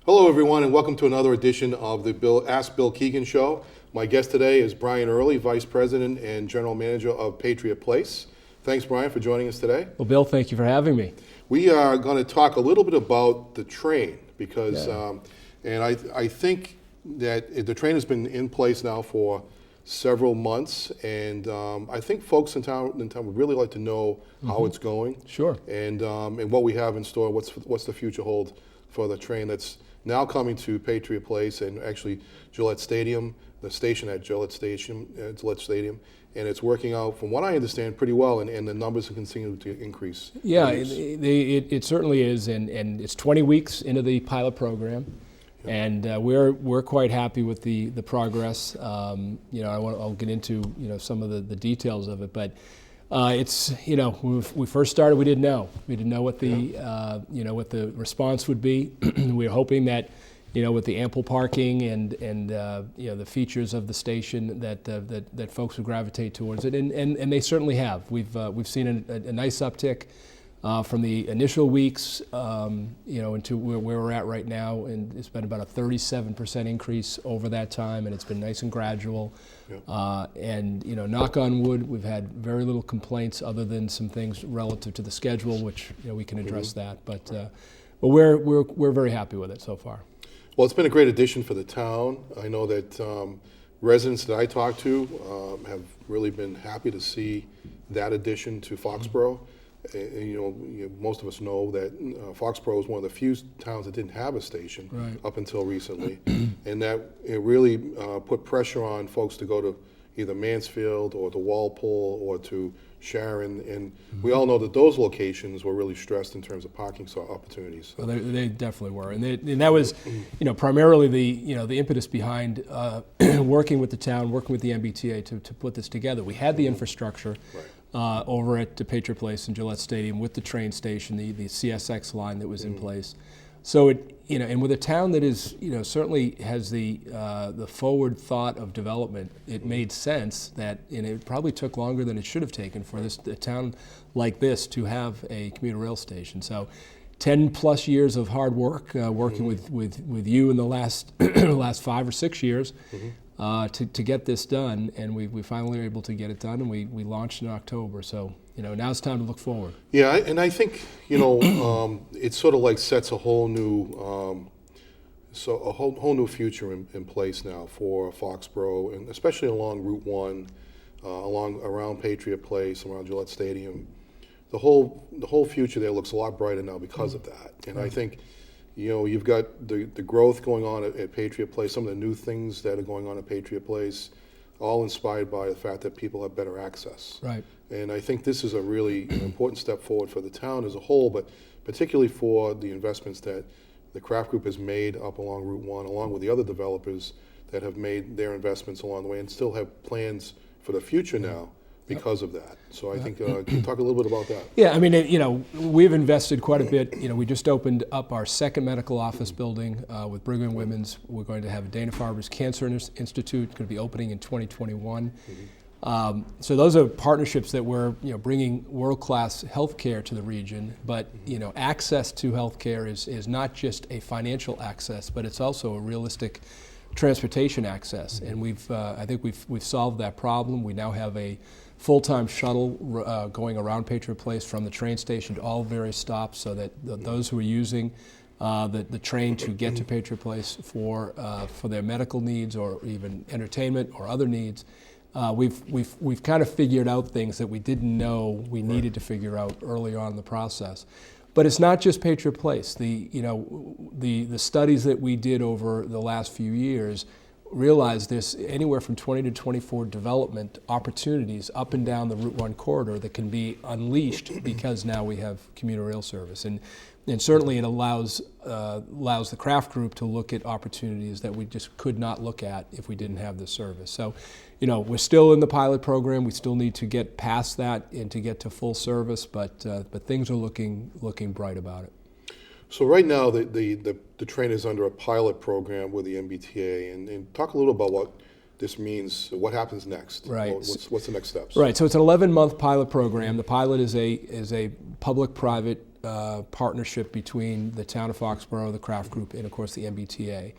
Hello, everyone, and welcome to another edition of the Ask Bill Keegan Show. My guest today is Brian Early, Vice President and General Manager of Patriot Place. Thanks, Brian, for joining us today. Well, Bill, thank you for having me. We are going to talk a little bit about the train because, and I think that the train has been in place now for several months, and I think folks in town would really like to know how it's going. Sure. And what we have in store. What's the future hold for the train that's now coming to Patriot Place and actually Gillette Stadium, the station at Gillette Stadium, and it's working out, from what I understand, pretty well, and the numbers continue to increase. Yeah, it certainly is, and it's 20 weeks into the pilot program, and we're quite happy with the progress. I'll get into some of the details of it, but it's when we first started, we didn't know what the what the response would be. We were hoping that with the ample parking and the features of the station that folks would gravitate towards it, and they certainly have. We've seen a nice uptick from the initial weeks into where we're at right now, and it's been about a 37% increase over that time, and it's been nice and gradual. And knock on wood, we've had very little complaints other than some things relative to the schedule, which we can address that. But we're very happy with it so far. Well, it's been a great addition for the town. I know that residents that I talk to have really been happy to see that addition to Foxborough. Most of us know that Foxborough is one of the few towns that didn't have a station up until recently, and that it really put pressure on folks to go to either Mansfield or to Walpole or to Sharon, and we all know that those locations were really stressed in terms of parking opportunities. Well, they definitely were, and that was, primarily the impetus behind working with the town, working with the MBTA to put this together. We had the infrastructure over at Patriot Place and Gillette Stadium with the train station, the CSX line that was in place. So and with a town that is, certainly has the forward thought of development, it made sense that, it probably took longer than it should have taken for a town like this to have a commuter rail station. So 10 plus years of hard work, working with you in the last 5 or 6 years to get this done, and we finally were able to get it done, and we launched in October. So now it's time to look forward. Yeah, and I think it sort of like sets a whole new whole new future in place now for Foxborough, and especially along Route 1, around Patriot Place, around Gillette Stadium. The whole future there looks a lot brighter now because of that. And I think you've got the growth going on at Patriot Place, some of the new things that are going on at Patriot Place, all inspired by the fact that people have better access. Right. And I think this is a really important step forward for the town as a whole, but particularly for the investments that the Craft Group has made up along Route 1, along with the other developers that have made their investments along the way and still have plans for the future now because of that. So I think, can you talk a little bit about that? Yeah, I mean, we've invested quite a bit. We just opened up our second medical office building with Brigham and Women's. We're going to have a Dana-Farber's Cancer Institute, going to be opening in 2021. So those are partnerships that we're bringing world-class healthcare to the region, but access to healthcare is not just a financial access, but it's also a realistic transportation access, and I think we've solved that problem. We now have a full-time shuttle going around Patriot Place from the train station to all various stops, so that those who are using the train to get to Patriot Place for their medical needs or even entertainment or other needs, we've kind of figured out things that we didn't know we needed to figure out early on in the process. But it's not just Patriot Place. The studies that we did over the last few years realized there's anywhere from 20 to 24 development opportunities up and down the Route 1 corridor that can be unleashed because now we have commuter rail service. And certainly it allows the Craft Group to look at opportunities that we just could not look at if we didn't have this service. So, we're still in the pilot program. We still need to get past that and to get to full service, but things are looking bright about it. So right now, the train is under a pilot program with the MBTA, and talk a little about what this means. What happens next? Right. What's the next steps? Right. So it's an 11-month pilot program. The pilot is a public-private partnership between the town of Foxborough, the Craft Group, and of course the MBTA.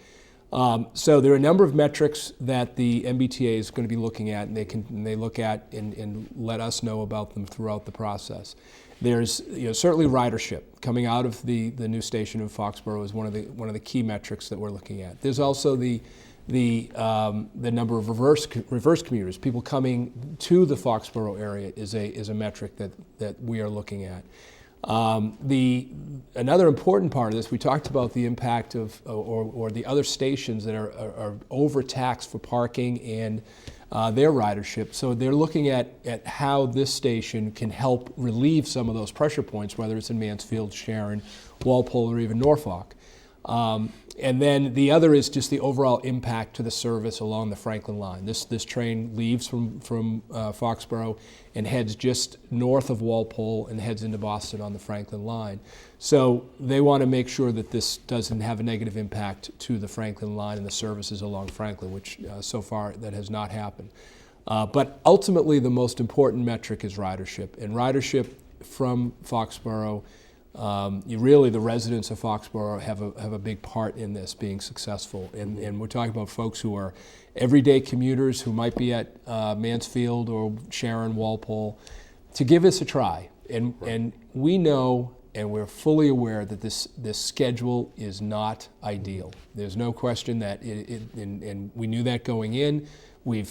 So there are a number of metrics that the MBTA is going to be looking at, and they look at and let us know about them throughout the process. There's certainly ridership coming out of the new station in Foxborough is one of the key metrics that we're looking at. There's also the number of reverse commuters, people coming to the Foxborough area is a metric that we are looking at. Another important part of this, we talked about the impact of or the other stations that are overtaxed for parking and their ridership. So they're looking at how this station can help relieve some of those pressure points, whether it's in Mansfield, Sharon, Walpole, or even Norfolk. And then the other is just the overall impact to the service along the Franklin line. This train leaves from Foxborough and heads just north of Walpole and heads into Boston on the Franklin line. So they want to make sure that this doesn't have a negative impact to the Franklin line and the services along Franklin, which so far that has not happened. But ultimately the most important metric is ridership. And ridership from Foxborough, the residents of Foxborough have a big part in this being successful. And we're talking about folks who are everyday commuters who might be at Mansfield or Sharon, Walpole, to give this a try. And we know and we're fully aware that this schedule is not ideal. There's no question that and we knew that going in. We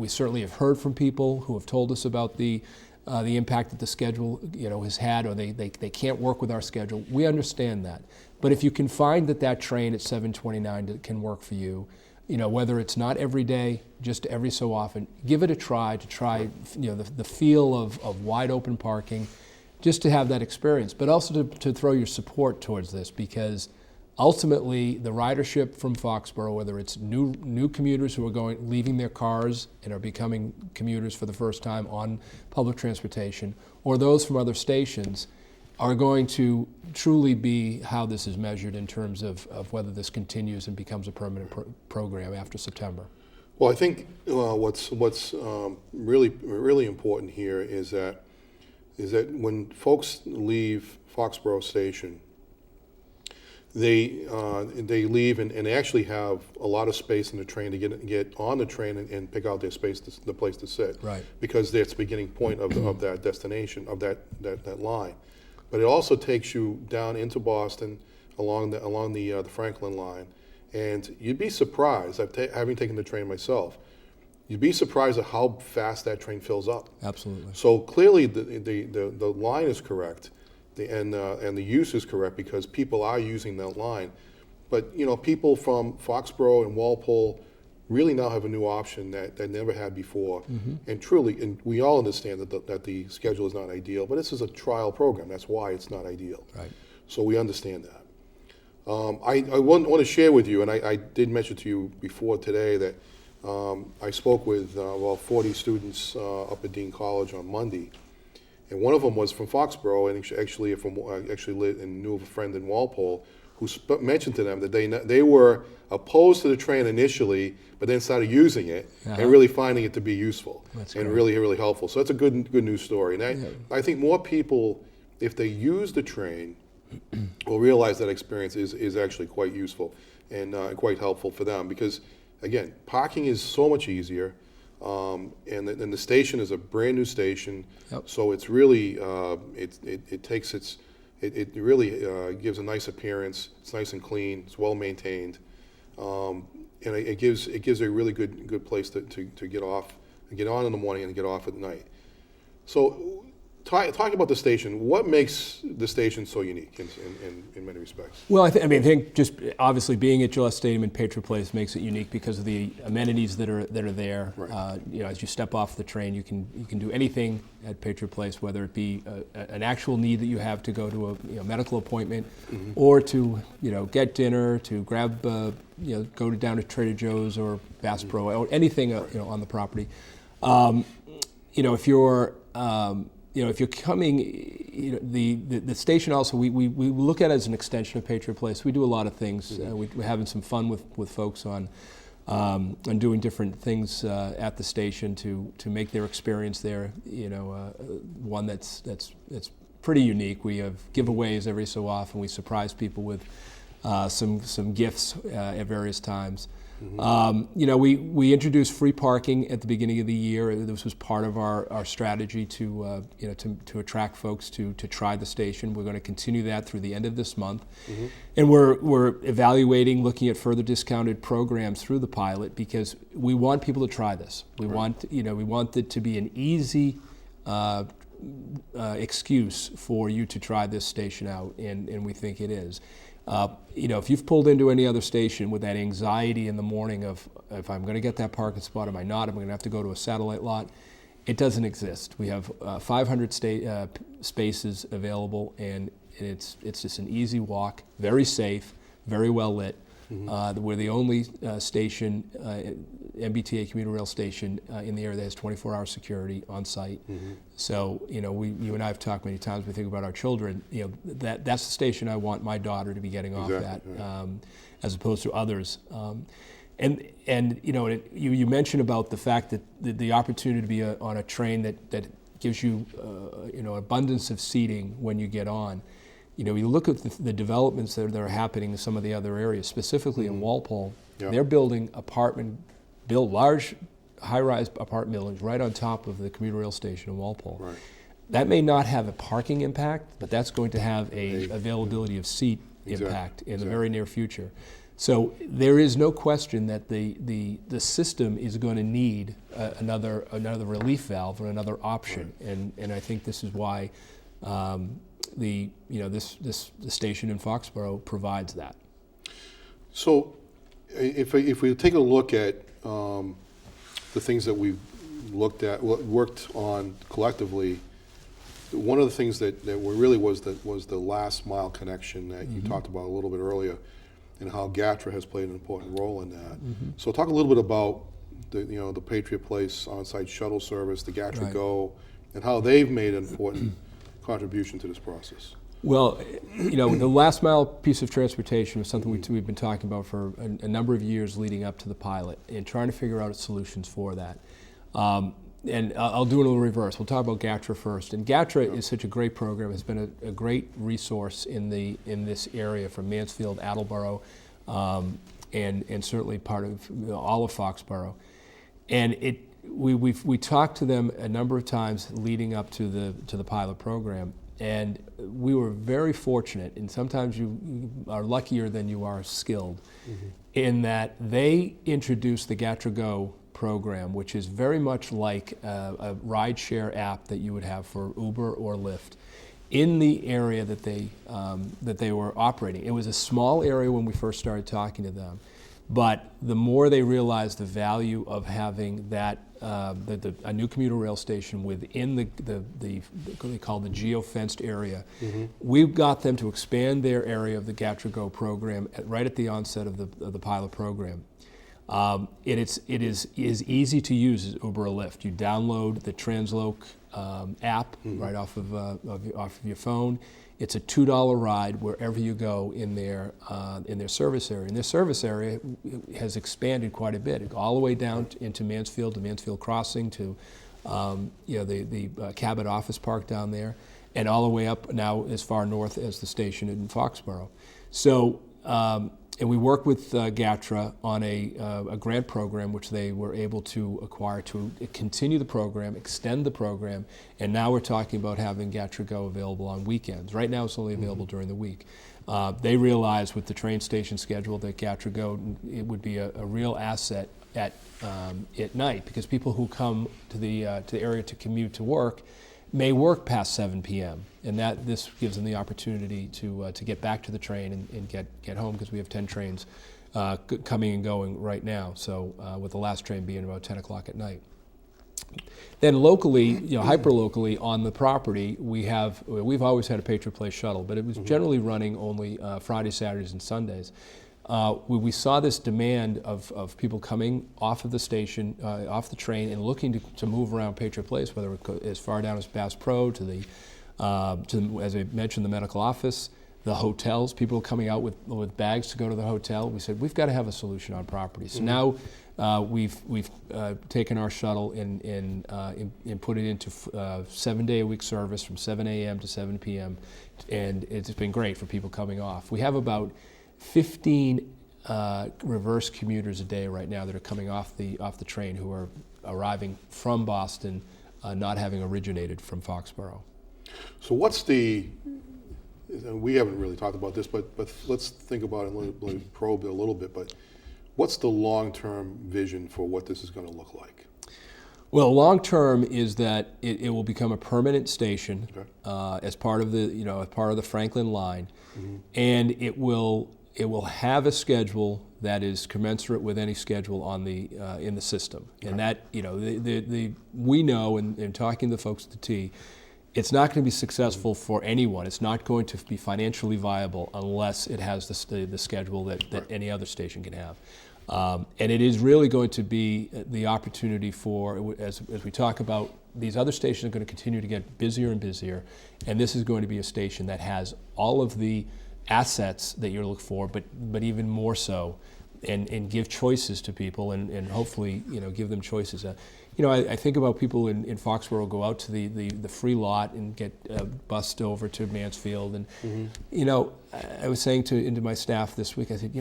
certainly have heard from people who have told us about the impact that the schedule has had, or they can't work with our schedule. We understand that. But if you can find that train at 7:29 can work for you, whether it's not every day, just every so often, give it a try the feel of wide open parking, just to have that experience, but also to throw your support towards this, because ultimately the ridership from Foxborough, whether it's new commuters who are leaving their cars and are becoming commuters for the first time on public transportation, or those from other stations, are going to truly be how this is measured in terms of whether this continues and becomes a permanent program after September. Well, I think what's really important here is that when folks leave Foxborough Station, they leave and they actually have a lot of space in the train to get on the train and pick out their space, the place to sit. Right. Because that's the beginning point of that destination, of that line. But it also takes you down into Boston along the Franklin line, and you'd be surprised. Having taken the train myself, you'd be surprised at how fast that train fills up. Absolutely. So clearly the line is correct. And the use is correct because people are using that line. But people from Foxborough and Walpole really now have a new option that they never had before. Mm-hmm. And we all understand that the schedule is not ideal, but this is a trial program. That's why it's not ideal. Right. So we understand that. I want to share with you, and I did mention to you before today that I spoke with 40 students up at Dean College on Monday. And one of them was from Foxborough, and actually lived and knew of a friend in Walpole who mentioned to them that they were opposed to the train initially, but then started using it and really finding it to be useful. That's and great. really helpful. So that's a good news story. And I think more people, if they use the train, will realize that experience is actually quite useful and quite helpful for them, because again, parking is so much easier. And the station is a brand new station, yep. So it's really it really gives a nice appearance. It's nice and clean. It's well maintained, and it gives a really good place to get off and get on in the morning and get off at night. So, talking about the station, what makes the station so unique in many respects? Well, I think just obviously being at Gillette Stadium and Patriot Place makes it unique because of the amenities that are there. Right. As you step off the train, you can do anything at Patriot Place, whether it be an actual need that you have to go to a medical appointment, mm-hmm. or to get dinner, to grab go down to Trader Joe's or Bass Pro, or anything on the property. If you're coming, the station also, we look at it as an extension of Patriot Place. We do a lot of things. Mm-hmm. We're having some fun with folks on doing different things at the station to make their experience there, one that's pretty unique. We have giveaways every so often. We surprise people with some gifts at various times. We introduced free parking at the beginning of the year. This was part of our strategy to attract folks to try the station. We're going to continue that through the end of this month, and we're evaluating, looking at further discounted programs through the pilot because we want people to try this. We want it to be an easy excuse for you to try this station out, and we think it is. If you've pulled into any other station with that anxiety in the morning of if I'm going to get that parking spot, am I not? Am I going to have to go to a satellite lot? It doesn't exist. We have 500 spaces available, and it's just an easy walk, very safe, very well lit. We're the only station, MBTA commuter rail station in the area that has 24-hour security on site. So, you and I have talked many times. We think about our children. That's the station I want my daughter to be getting off at, as opposed to others. You mentioned about the fact that the opportunity to be on a train that gives you, abundance of seating when you get on. You look at the developments that are happening in some of the other areas, specifically in Walpole. They're building large high-rise apartment buildings right on top of the commuter rail station in Walpole. Right. That may not have a parking impact, but that's going to have a availability of seat impact in the very near future. So there is no question that the system is going to need another relief valve or another option, and I think this is why. The station in Foxborough provides that. So, if we take a look at the things that we've worked on collectively, one of the things that really was the last mile connection that you talked about a little bit earlier, and how GATRA has played an important role in that. So, talk a little bit about the Patriot Place on-site shuttle service, the GATRA Go, and how they've made an important contribution to this process. Well, the last mile piece of transportation was something we've been talking about for a number of years leading up to the pilot and trying to figure out solutions for that. And I'll do it a little reverse. We'll talk about GATRA first. And GATRA is such a great program. It's been a great resource in this area from Mansfield, Attleboro, and certainly part of all of Foxborough. And we talked to them a number of times leading up to the pilot program, and we were very fortunate, and sometimes you are luckier than you are skilled, in that they introduced the GATRA Go program, which is very much like a rideshare app that you would have for Uber or Lyft, in the area that they were operating. It was a small area when we first started talking to them, but the more they realized the value of having that a new commuter rail station within they call the geo-fenced area, we've got them to expand their area of the GATRA Go program right at the onset of the pilot program. It is easy to use as Uber or Lyft. You download the Transloc app right off of your phone. It's a $2 ride wherever you go in their service area. And their service area has expanded quite a bit, all the way down into Mansfield, to Mansfield Crossing, to the Cabot Office Park down there, and all the way up now as far north as the station in Foxborough. So. And we work with GATRA on a grant program which they were able to acquire to continue the program, extend the program, and now we're talking about having GATRA Go available on weekends. Right now it's only available during the week. They realized with the train station schedule that GATRA Go, it would be a real asset at night, because people who come to the area to commute to work may work past 7 p.m. and this gives them the opportunity to get back to the train and get home, because we have 10 trains coming and going right now. So with the last train being about 10 o'clock at night. Then locally, hyper-locally on the property, we've always had a Patriot Place shuttle, but it was generally running only Fridays, Saturdays, and Sundays. We saw this demand of people coming off of the station, off the train, and looking to move around Patriot Place, whether it goes as far down as Bass Pro to as I mentioned, the medical office, the hotels, people coming out with bags to go to the hotel. We said, we've got to have a solution on property. So now We've taken our shuttle and put it into 7-day-a-week service from 7 a.m. to 7 p.m. and it's been great for people coming off. We have about 15 reverse commuters a day right now that are coming off the train who are arriving from Boston, not having originated from Foxborough. So we haven't really talked about this, but let's think about it, probe it a little bit, but what's the long-term vision for what this is going to look like? Well, long-term is that it will become a permanent station, okay, as part of the Franklin line, mm-hmm, and it will have a schedule that is commensurate with any schedule on the in the system, okay, and that we know in talking to the folks at the T, it's not going to be successful for anyone. It's not going to be financially viable unless it has the schedule that right, any other station can have. And it is really going to be the opportunity for, as we talk about, these other stations are going to continue to get busier and busier, and this is going to be a station that has all of the assets that you're looking for, but even more so, and give choices to people, and hopefully give them choices. I think about people in Foxborough go out to the free lot and get bussed over to Mansfield, and mm-hmm, I was saying to my staff this week, I said,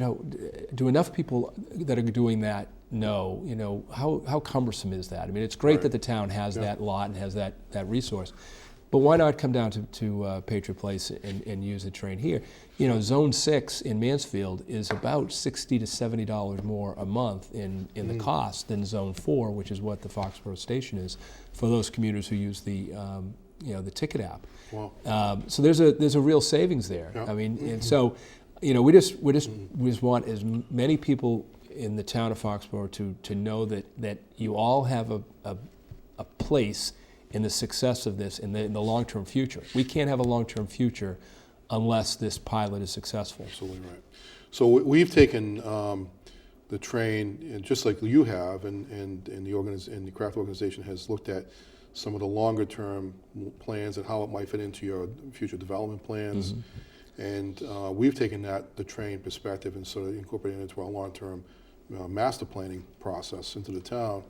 do enough people that are doing that know, how cumbersome is that? I mean, it's great right, that the town has that lot and has that resource, but why not come down to Patriot Place and use the train here? Zone 6 in Mansfield is about $60 to $70 more a month in the cost than Zone 4, which is what the Foxborough station is for those commuters who use the ticket app. Wow. So there's a real savings there. Yeah. I mean, and so we just want as many people in the town of Foxborough to know that you all have a place in the success of this in the long-term future. We can't have a long-term future unless this pilot is successful. Absolutely right. So we've taken the train, and just like you have, and the craft organization has looked at some of the longer-term plans and how it might fit into your future development plans. Mm-hmm. And we've taken the train perspective and sort of incorporated it into our long-term master planning process into the town,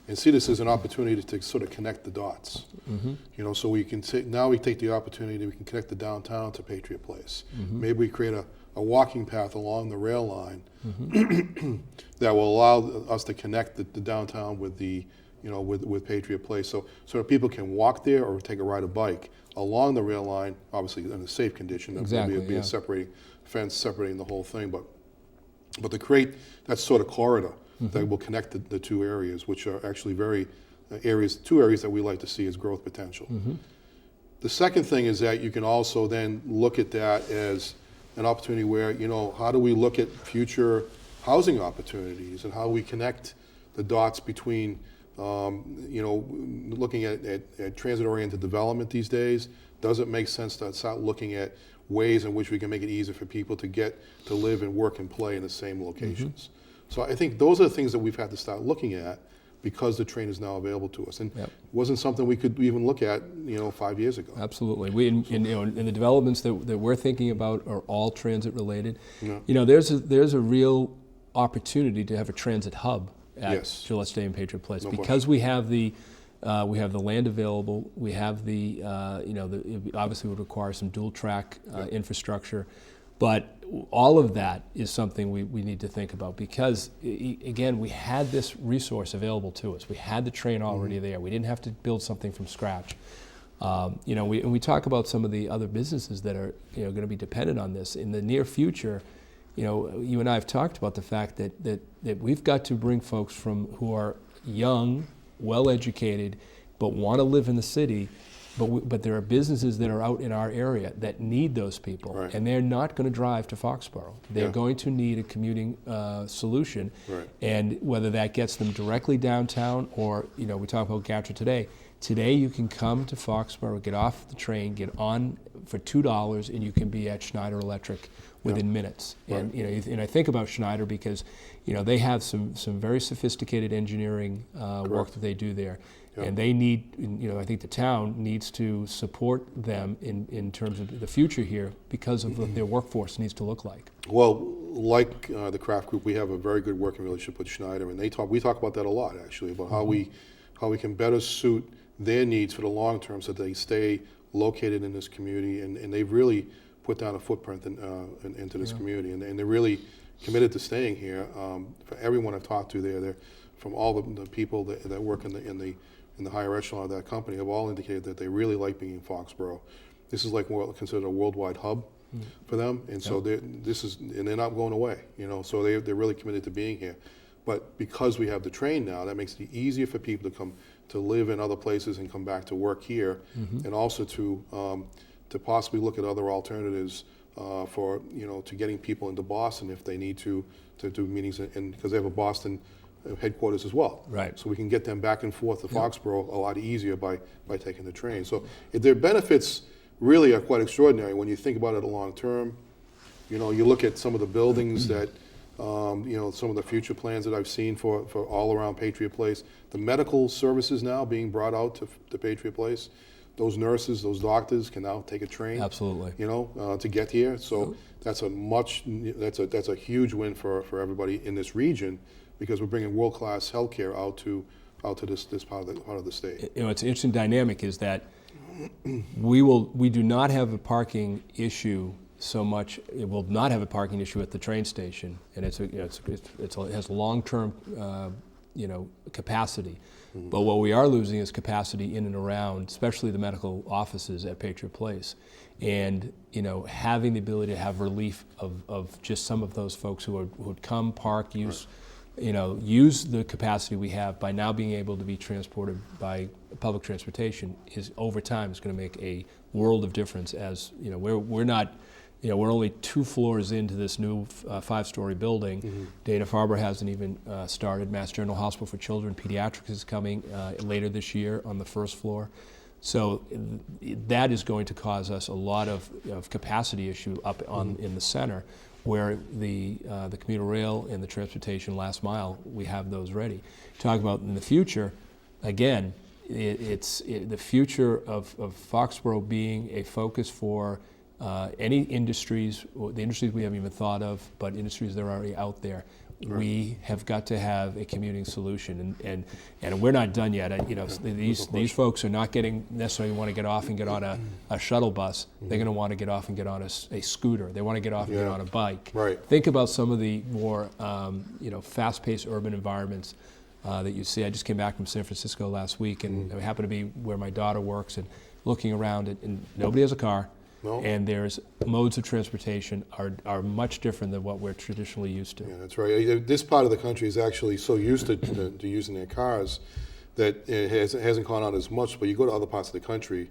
and see this as an opportunity to sort of connect the dots. Mm-hmm. So we can now we take the opportunity, we can connect the downtown to Patriot Place. Mm-hmm. Maybe we create a walking path along the rail line, mm-hmm, that will allow us to connect the downtown with with Patriot Place, so people can walk there or take a ride a bike along the rail line, obviously in a safe condition. Exactly. There'll be a separating fence separating the whole thing, but to create that sort of corridor, mm-hmm, that will connect the two areas, which are actually two areas that we like to see as growth potential. Mm-hmm. The second thing is that you can also then look at that as an opportunity where, how do we look at future housing opportunities and how we connect the dots between, looking at transit-oriented development these days. Does it make sense to start looking at ways in which we can make it easier for people to get to live and work and play in the same locations? Mm-hmm. So I think those are the things that we've had to start looking at because the train is now available to us, and yep, it wasn't something we could even look at 5 years ago. Absolutely. In the developments that we're thinking about are all transit related. Yeah. There's a real opportunity to have a transit hub at yes, Gillette Stadium, Patriot Place, no because question. We have the land available. We have it obviously would require some dual track infrastructure. But all of that is something we need to think about because, again, we had this resource available to us. We had the train already, mm-hmm, there. We didn't have to build something from scratch. We talk about some of the other businesses that are going to be dependent on this. In the near future, you and I have talked about the fact that we've got to bring folks who are young, well-educated, but want to live in the city. But there are businesses that are out in our area that need those people, right, and they're not going to drive to Foxborough. They're going to need a commuting solution, right, and whether that gets them directly downtown or, we talk about Gatra today. Today you can come to Foxborough, get off the train, get on for $2, and you can be at Schneider Electric within minutes. Right. And I think about Schneider because they have some very sophisticated engineering work that they do there. Yep. And they need, I think the town needs to support them in terms of the future here because of what their workforce needs to look like. Well, like the Kraft Group, we have a very good working relationship with Schneider, and we talk about that a lot, actually, about how we can better suit their needs for the long term so that they stay located in this community, and they've really put down a footprint into this community, and they're really committed to staying here. For everyone I've talked to there, they're from all the people that work in the higher echelon of that company have all indicated that they really like being in Foxborough. This is like considered a worldwide hub for them, and so they're not going away. So they're really committed to being here. But because we have the train now, that makes it easier for people to come to live in other places and come back to work here, and also to possibly look at other alternatives for to getting people into Boston if they need to do meetings, and because they have a Boston headquarters as well. Right. So we can get them back and forth to Foxborough a lot easier by taking the train. So their benefits really are quite extraordinary when you think about it long term. You look at some of the buildings that, some of the future plans that I've seen for all around Patriot Place. The medical services now being brought out to Patriot Place. Those nurses, those doctors can now take a train. Absolutely. To get here. So that's a huge win for everybody in this region, because we're bringing world-class healthcare out to this part of the state. It's an interesting dynamic is that we do not have a parking issue so much. It will not have a parking issue at the train station, and it has long-term capacity. But what we are losing is capacity in and around, especially the medical offices at Patriot Place, and having the ability to have relief of just some of those folks who would come, park, use the capacity we have by now being able to be transported by public transportation is over time is going to make a world of difference. As we're not. We're only 2 floors into this new 5-story building. Dana-Farber hasn't even started. Mass General Hospital for Children Pediatrics is coming later this year on the 1st floor. So that is going to cause us a lot of capacity issue up in the center, where the commuter rail and the transportation last mile, we have those ready. Talk about in the future, again, it's the future of Foxborough being a focus for any industries, the industries we haven't even thought of, but industries that are already out there. Right. We have got to have a commuting solution, and we're not done yet. These folks are not necessarily want to get off and get on a shuttle bus. They're going to want to get off and get on a scooter. They want to get off and get on a bike. Right. Think about some of the more fast-paced urban environments that you see. I just came back from San Francisco last week, and I happen to be where my daughter works, and looking around, and nobody has a car. No. And there's modes of transportation are much different than what we're traditionally used to. Yeah, that's right. This part of the country is actually so used to using their cars that it hasn't gone on as much. But you go to other parts of the country,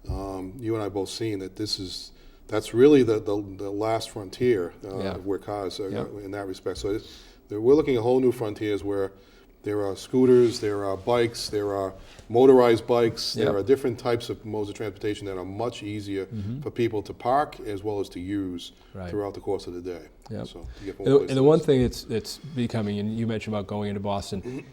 you and I both seen that that's really the last frontier where cars are in that respect. So we're looking at whole new frontiers where there are scooters, there are bikes, there are motorized bikes, there are different types of modes of transportation that are much easier for people to park as well as to use throughout the course of the day. Yep. So, to get from and the one thing that's becoming, and you mentioned about going into Boston,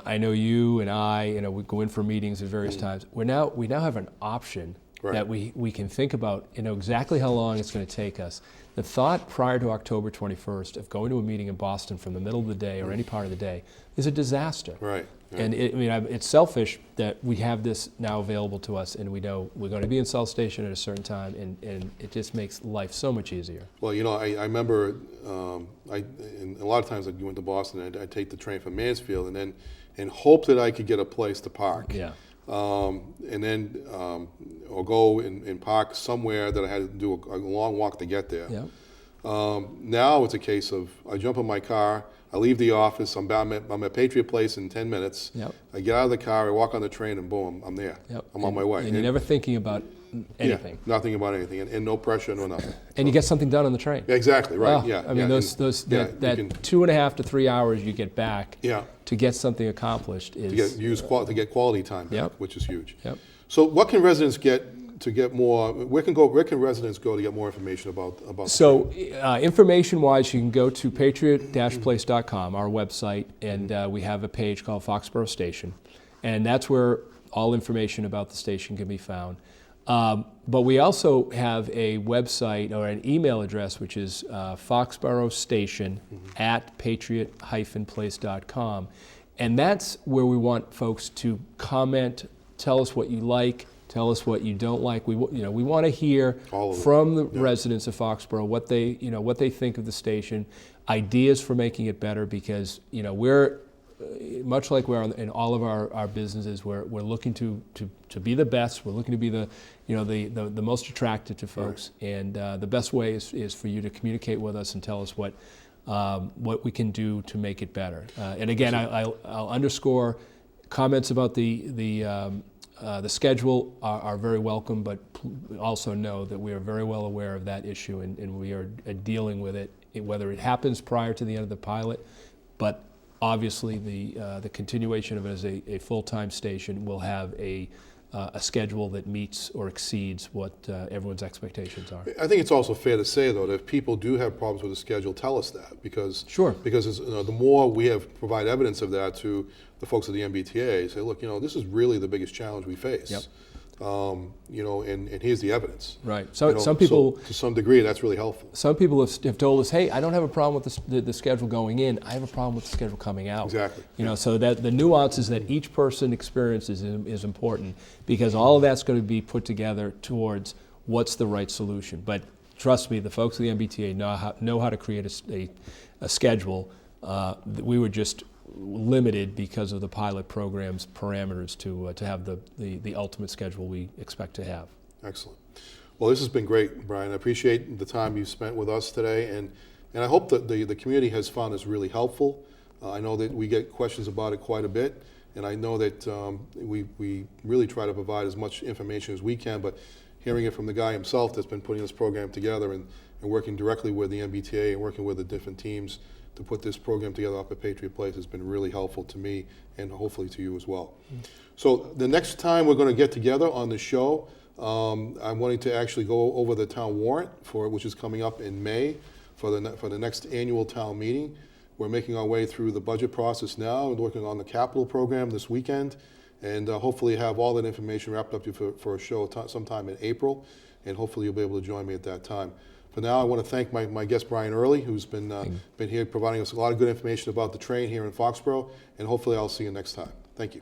I know you and I, we go in for meetings at various times. We now have an option that we can think about, exactly how long it's going to take us. The thought prior to October 21st of going to a meeting in Boston from the middle of the day or any part of the day is a disaster. Right. And it's selfish that we have this now available to us, and we know we're going to be in South Station at a certain time, and it just makes life so much easier. Well, I remember, and a lot of times I went to Boston, I'd take the train from Mansfield and hope that I could get a place to park. Yeah. And then, or go and park somewhere that I had to do a long walk to get there. Yeah. Now it's a case of I jump in my car, I leave the office, I'm at Patriot Place in 10 minutes. Yep. I get out of the car, I walk on the train, and boom, I'm there. Yep. I'm on my way. And you're never thinking about anything. Yeah, nothing about anything, and no pressure, no nothing. And you get something done on the train. Yeah, exactly, right, Oh, yeah. I mean, that 2.5 to 3 hours you get back to get something accomplished is... To get quality time back, which is huge. Yep. So what can residents get to get more, where can residents go to get more information about So information-wise, you can go to patriot-place.com, our website, and we have a page called Foxborough Station. And that's where all information about the station can be found. But we also have a website or an email address, which is Foxborough Station at patriot-place.com. And that's where we want folks to comment, tell us what you like, tell us what you don't like. We want to hear from the residents of Foxborough what they think of the station, ideas for making it better, because we're much like we're in all of our businesses, we're looking to be the best. We're looking to be the most attractive to folks, right. And the best way is for you to communicate with us and tell us what we can do to make it better. And again, I'll underscore comments about the schedule are very welcome, but also know that we are very well aware of that issue, and we are dealing with it, whether it happens prior to the end of the pilot, but obviously the continuation of it as a full-time station will have a schedule that meets or exceeds what everyone's expectations are. I think it's also fair to say, though, that if people do have problems with the schedule, tell us that, because sure. Because the more we provide evidence of that to the folks at the MBTA, say, look, this is really the biggest challenge we face. Yep. And here's the evidence. Right. So some people, to some degree, that's really helpful. Some people have told us, hey, I don't have a problem with the schedule going in. I have a problem with the schedule coming out. Exactly. So that the nuances that each person experiences is important, because all of that's going to be put together towards what's the right solution. But trust me, the folks at the MBTA know how to create a schedule. We were just limited because of the pilot program's parameters to have the ultimate schedule we expect to have. Excellent. Well, this has been great, Brian. I appreciate the time you spent with us today, and I hope that the community has found this really helpful. I know that we get questions about it quite a bit, and I know that we really try to provide as much information as we can, but hearing it from the guy himself that's been putting this program together and working directly with the MBTA and working with the different teams to put this program together up at Patriot Place has been really helpful to me and hopefully to you as well. So the next time we're going to get together on the show, I'm wanting to actually go over the town warrant which is coming up in May for the next annual town meeting. We're making our way through the budget process now and working on the capital program this weekend, and hopefully have all that information wrapped up for a show sometime in April, and hopefully you'll be able to join me at that time. For now, I want to thank my guest, Brian Early, who's been here providing us a lot of good information about the train here in Foxborough, and hopefully I'll see you next time. Thank you.